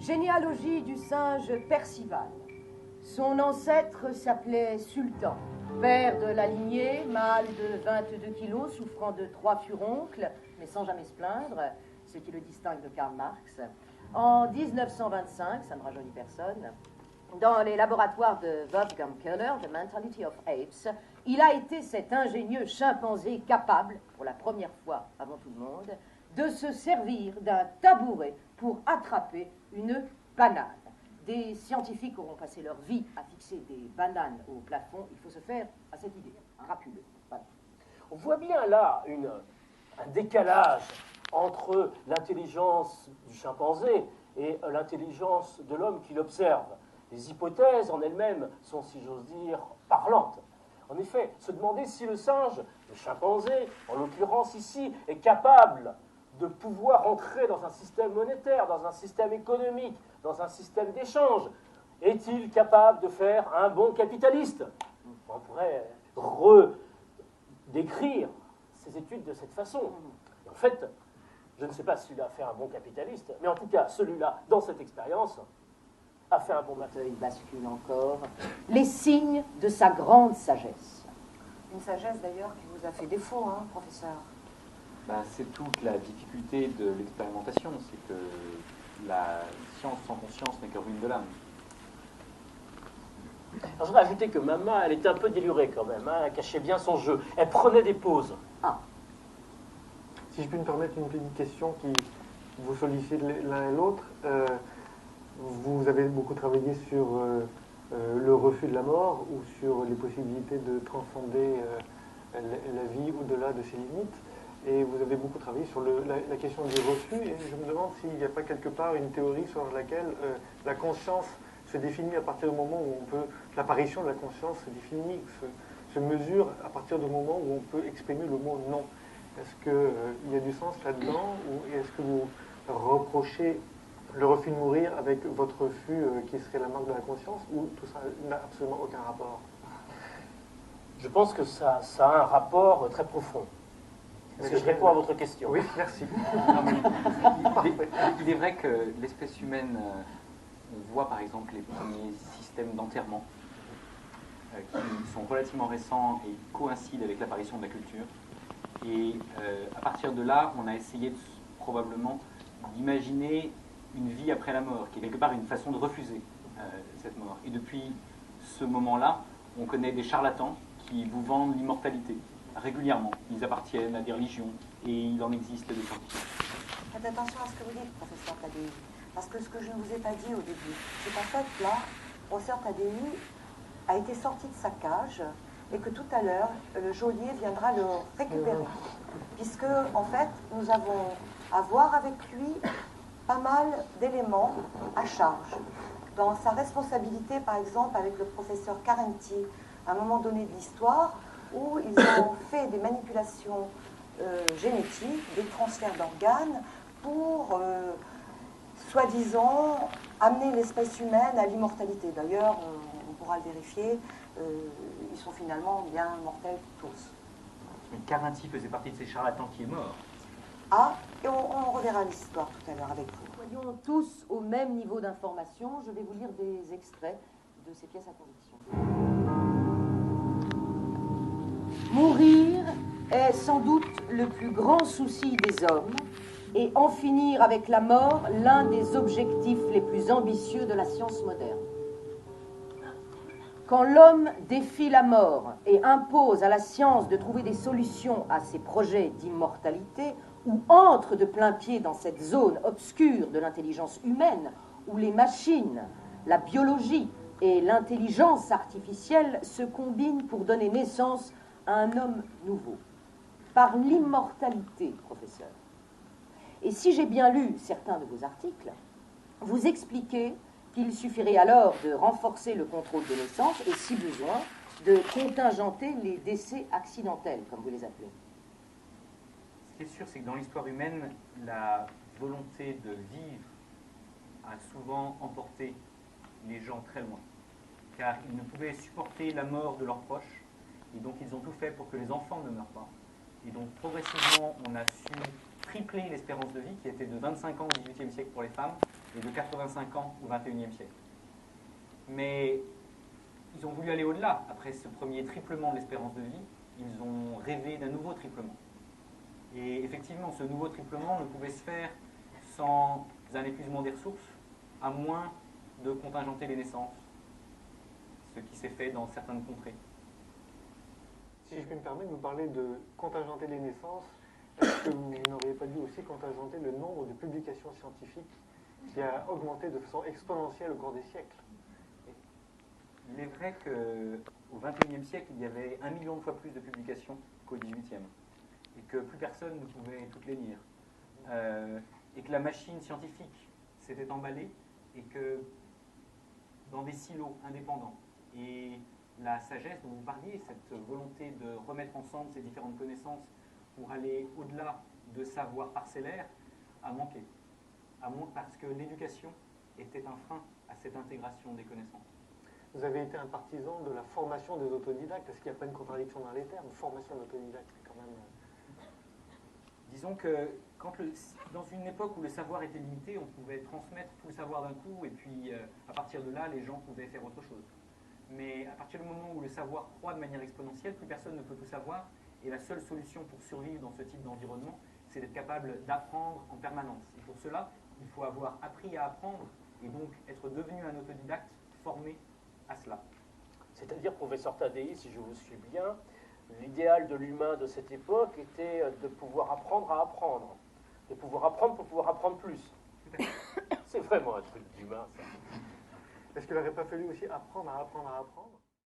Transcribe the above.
Généalogie du singe Percival. Son ancêtre s'appelait Sultan. Père de la lignée, mâle de 22 kilos, souffrant de 3 furoncles, mais sans jamais se plaindre, ce qui le distingue de Karl Marx. En 1925, ça ne rajeunit personne, dans les laboratoires de Wolfgang Köhler, The Mentality of Apes, il a été cet ingénieux chimpanzé capable, pour la première fois avant tout le monde, de se servir d'un tabouret pour attraper une banane. Des scientifiques auront passé leur vie à fixer des bananes au plafond. Il faut se faire à cette idée. Crapuleux. Voilà. On voit bien là un décalage entre l'intelligence du chimpanzé et l'intelligence de l'homme qui l'observe. Les hypothèses en elles-mêmes sont, si j'ose dire, parlantes. En effet, se demander si le singe, le chimpanzé, en l'occurrence ici, est capable de pouvoir entrer dans un système monétaire, dans un système économique, dans un système d'échange. Est-il capable de faire un bon capitaliste? On pourrait redécrire ces études de cette façon. Et en fait, je ne sais pas si celui-là a fait un bon capitaliste, mais en tout cas, celui-là, dans cette expérience, a fait un bon matin. Il bascule encore. Les signes de sa grande sagesse. Une sagesse d'ailleurs qui vous a fait défaut, hein, professeur. C'est toute la difficulté de l'expérimentation, c'est que la science sans conscience n'est que ruine de l'âme. Alors, je voudrais ajouter que maman, elle était un peu délurée quand même, hein, elle cachait bien son jeu, elle prenait des pauses. Ah. Si je puis me permettre une petite question qui vous sollicite l'un et l'autre, vous avez beaucoup travaillé sur le refus de la mort ou sur les possibilités de transcender la vie au-delà de ses limites. Et vous avez beaucoup travaillé sur la question du refus, et je me demande s'il n'y a pas quelque part une théorie sur laquelle la conscience se définit à partir du moment où on peut, l'apparition de la conscience se définit, se mesure à partir du moment où on peut exprimer le mot non. Est-ce qu'il y a du sens là-dedans, ou est-ce que vous reprochez le refus de mourir avec votre refus qui serait la marque de la conscience, ou tout ça n'a absolument aucun rapport? Je pense que ça a un rapport très profond. Est-ce que je réponds à votre question? Oui, merci. Non, mais il est vrai que l'espèce humaine, on voit par exemple les premiers systèmes d'enterrement qui sont relativement récents et coïncident avec l'apparition de la culture. Et à partir de là, on a essayé probablement d'imaginer une vie après la mort, qui est quelque part une façon de refuser cette mort. Et depuis ce moment-là, on connaît des charlatans qui vous vendent l'immortalité. Régulièrement, ils appartiennent à des religions et il en existe des scientifiques. Faites attention à ce que vous dites, professeur Tadei, parce que ce que je ne vous ai pas dit au début, c'est qu'en fait, là, professeur Tadei a été sorti de sa cage et que tout à l'heure, le geôlier viendra le récupérer. Puisque, en fait, nous avons à voir avec lui pas mal d'éléments à charge. Dans sa responsabilité, par exemple, avec le professeur Carenti, à un moment donné de l'histoire, où ils ont fait des manipulations génétiques, des transferts d'organes, pour, soi-disant, amener l'espèce humaine à l'immortalité. D'ailleurs, on pourra le vérifier, ils sont finalement bien mortels tous. Mais Carenti faisait partie de ces charlatans qui est mort. Ah, et on reverra l'histoire tout à l'heure avec vous. Soyons tous au même niveau d'information. Je vais vous lire des extraits de ces pièces à conviction. Mourir est sans doute le plus grand souci des hommes, et en finir avec la mort, l'un des objectifs les plus ambitieux de la science moderne. Quand l'homme défie la mort et impose à la science de trouver des solutions à ses projets d'immortalité, ou entre de plein pied dans cette zone obscure de l'intelligence humaine, où les machines, la biologie et l'intelligence artificielle se combinent pour donner naissance à un homme nouveau, par l'immortalité, professeur. Et si j'ai bien lu certains de vos articles, vous expliquez qu'il suffirait alors de renforcer le contrôle de naissance et, si besoin, de contingenter les décès accidentels, comme vous les appelez. Ce qui est sûr, c'est que dans l'histoire humaine, la volonté de vivre a souvent emporté les gens très loin, car ils ne pouvaient supporter la mort de leurs proches, et donc ils ont tout fait pour que les enfants ne meurent pas. Et donc progressivement, on a su triplé l'espérance de vie qui était de 25 ans au XVIIIe siècle pour les femmes et de 85 ans au XXIe siècle. Mais ils ont voulu aller au-delà. Après ce premier triplement de l'espérance de vie, ils ont rêvé d'un nouveau triplement. Et effectivement, ce nouveau triplement ne pouvait se faire sans un épuisement des ressources, à moins de contingenter les naissances, ce qui s'est fait dans certaines contrées. Si je puis me permettre, vous parlez de contingenter les naissances. Est-ce que vous n'auriez pas dû aussi contingenter le nombre de publications scientifiques qui a augmenté de façon exponentielle au cours des siècles? Il est vrai qu'au XXIe siècle, il y avait 1 million de fois plus de publications qu'au XVIIIe, et que plus personne ne pouvait toutes les lire, et que la machine scientifique s'était emballée, et que dans des silos indépendants, et la sagesse dont vous parliez, cette volonté de remettre ensemble ces différentes connaissances pour aller au-delà de savoirs parcellaires, a manqué. Parce que l'éducation était un frein à cette intégration des connaissances. Vous avez été un partisan de la formation des autodidactes. Est-ce qu'il n'y a pas une contradiction dans les termes? Formation d'autodidacte, quand même. Disons que dans une époque où le savoir était limité, on pouvait transmettre tout le savoir d'un coup, et puis à partir de là, les gens pouvaient faire autre chose. Mais à partir du moment où le savoir croît de manière exponentielle, plus personne ne peut tout savoir, et la seule solution pour survivre dans ce type d'environnement, c'est d'être capable d'apprendre en permanence. Et pour cela, il faut avoir appris à apprendre, et donc être devenu un autodidacte formé à cela. C'est-à-dire, professeur Tadei, si je vous suis bien, l'idéal de l'humain de cette époque était de pouvoir apprendre à apprendre. De pouvoir apprendre pour pouvoir apprendre plus. C'est vraiment un truc d'humain, ça. Est-ce qu'il n'aurait pas fallu aussi apprendre à apprendre à apprendre?